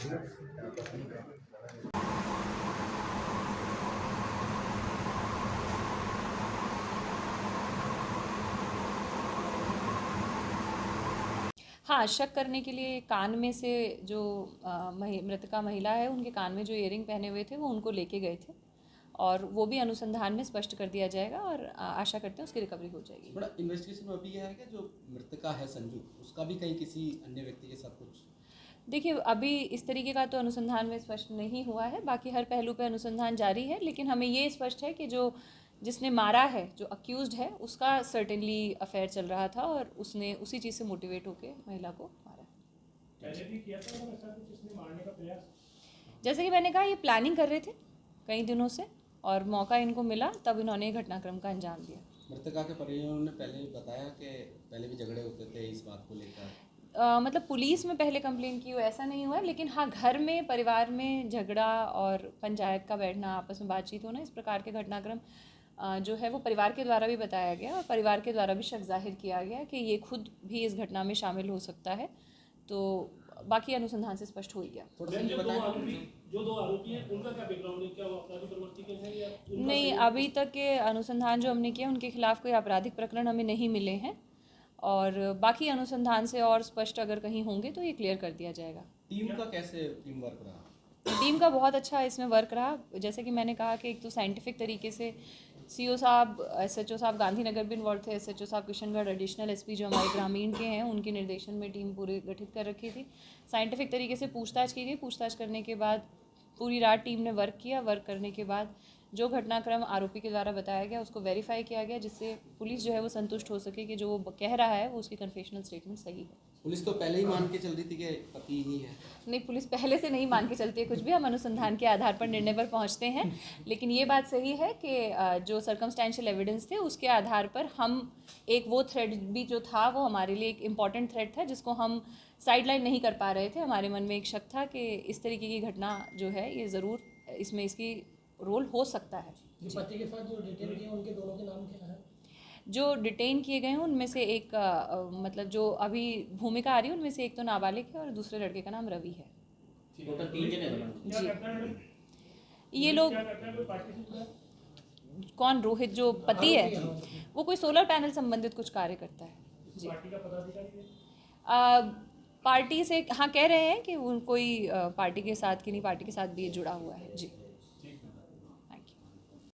हाँ, शक करने के लिए कान में से जो मृतका महिला है उनके कान में जो इयररिंग पहने हुए थे वो उनको लेके गए थे, और वो भी अनुसंधान में स्पष्ट कर दिया जाएगा, और आशा करते हैं उसकी रिकवरी हो जाएगी। बड़ा इन्वेस्टिगेशन में अभी यह है कि जो मृतका है संजू, उसका भी कहीं किसी अन्य व्यक्ति के साथ कुछ। देखिए, अभी इस तरीके का तो अनुसंधान में स्पष्ट नहीं हुआ है, बाकी हर पहलू पे अनुसंधान जारी है, लेकिन हमें ये स्पष्ट है कि जो जिसने मारा है, जो अक्यूज्ड है, उसका सर्टेनली अफेयर चल रहा था और उसने उसी चीज़ से मोटिवेट होकर महिला को मारा। पहले भी किया था मतलब ऐसा कुछ इसने मारने का प्रयास? जैसे कि मैंने कहा, ये प्लानिंग कर रहे थे कई दिनों से, और मौका इनको मिला तब इन्होंने घटनाक्रम का अंजाम दिया। मृतका के परिजनों ने पहले बताया कि पहले भी झगड़े होते थे इस बात को लेकर। मतलब पुलिस में पहले कंप्लेन की हो ऐसा नहीं हुआ, लेकिन हाँ, घर में परिवार में झगड़ा और पंचायत का बैठना, आपस में बातचीत होना, इस प्रकार के घटनाक्रम जो है वो परिवार के द्वारा भी बताया गया, और परिवार के द्वारा भी शक जाहिर किया गया कि ये खुद भी इस घटना में शामिल हो सकता है। तो बाकी अनुसंधान से स्पष्ट हो ही गया। जो दो आरोपी हैं उनका क्या बैकग्राउंड है? क्या वो अपराधी प्रवृत्ति के हैं या नहीं, अभी तक के अनुसंधान जो हमने किया उनके खिलाफ कोई आपराधिक प्रकरण हमें नहीं मिले हैं, और बाकी अनुसंधान से और स्पष्ट अगर कहीं होंगे तो ये क्लियर कर दिया जाएगा। टीम का कैसे टीम वर्क रहा? टीम का बहुत अच्छा इसमें वर्क रहा। जैसे कि मैंने कहा कि एक तो साइंटिफिक तरीके से सीओ साहब, एसएचओ साहब गांधीनगर भी इन्वॉल्व थे, एसएचओ साहब किशनगढ़, एडिशनल एसपी जो हमारे ग्रामीण के हैं उनके निर्देशन में टीम पूरी गठित कर रखी थी। साइंटिफिक तरीके से पूछताछ की गई, पूछताछ करने के बाद पूरी रात टीम ने वर्क किया, वर्क करने के बाद जो घटनाक्रम आरोपी के द्वारा बताया गया उसको वेरीफाई किया गया, जिससे पुलिस जो है वो संतुष्ट हो सके कि जो वो कह रहा है वो उसकी कन्फेशनल स्टेटमेंट सही है। पुलिस तो पहले ही मान के चल रही थी कि पति ही है। नहीं, पुलिस पहले से नहीं मान के चलती है कुछ भी, हम अनुसंधान के आधार पर निर्णय पर पहुंचते हैं, लेकिन ये बात सही है कि जो सर्कमस्टेंशियल एविडेंस थे उसके आधार पर हम एक वो थ्रेड भी जो था वो हमारे लिए एक इम्पॉर्टेंट थ्रेड था, जिसको हम साइडलाइन नहीं कर पा रहे थे। हमारे मन में एक शक था कि इस तरीके की घटना जो है ये ज़रूर इसमें इसकी रोल हो सकता है। पति के साथ जो डिटेन किए उनके दोनों के नाम क्या है? जो डिटेन किए गए हैं उनमें से एक मतलब जो अभी भूमिका आ रही है उनमें से एक तो नाबालिग है और दूसरे लड़के का नाम रवि है। टोटल 3 जने हैं। जी, ये लोग कौन? रोहित जो पति है वो कोई सोलर पैनल संबंधित कुछ कार्य करता है जी। पार्टी का पदाधिकारी है? पार्टी से हाँ कह रहे हैं कि वो कोई पार्टी के साथ की नहीं, पार्टी के साथ भी ये जुड़ा हुआ है जी।